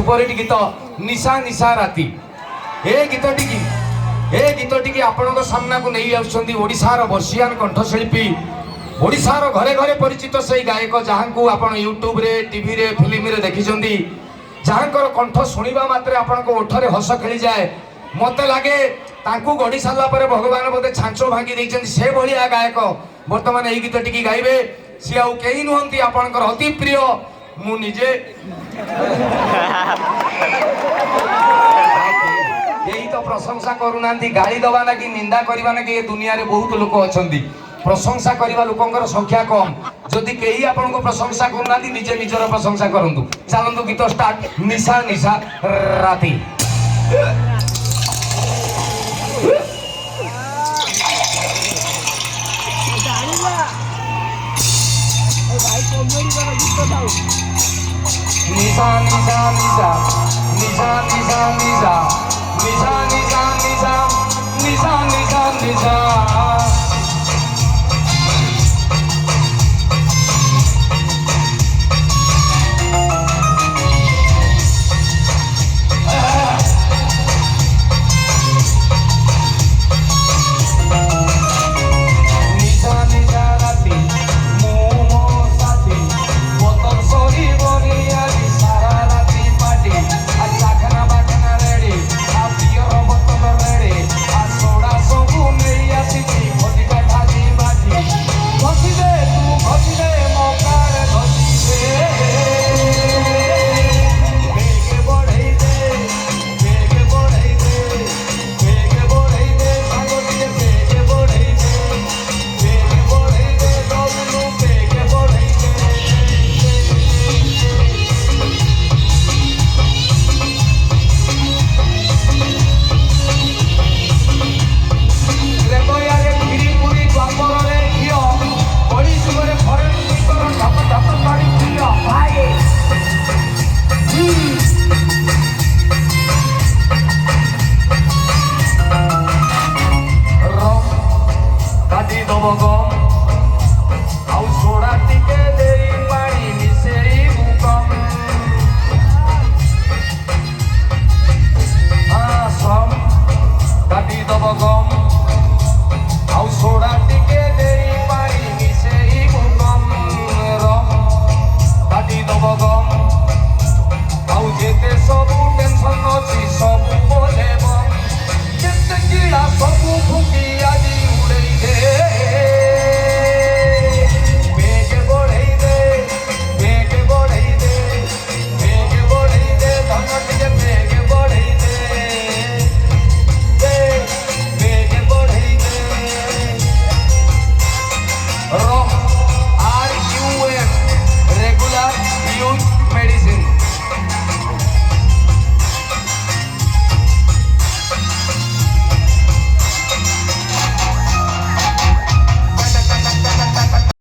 superhit गीत निशा निशा राती ए गीतटी की आपण सामना को नहीं आउछंदी ओडिशार बर्षियान कंठशिल्पी ओडिशार घरे घरे परिचित से गायक जहाँ को आपण यूट्यूब रे टीवी रे फिल्म रे देखिछंदी जहाँकर कंठ शुणा मात्रे आपण को ओठरे हस खेली जाए मत लगे तांकू गढ़ी सारा पर भगवान बोधे छांचो भांगी देइछंदी से भलिया गायक वर्तमान एई गीतटी की गाइबे सी आउ केही नुहंती आपणकर अति प्रिय मु निजे यही तो प्रशंसा करूना गाड़ी दबा ना कि निंदा करवा ना कि ये दुनिया रे बहुत लोक अछंती प्रशंसा करवा लोकंकर संख्या कम जदि केही आपन को प्रशंसा करूना निजे निजर प्रशंसा करंतु चलंतु गीत स्टार्ट निशा निशा राती निशा निशा निशा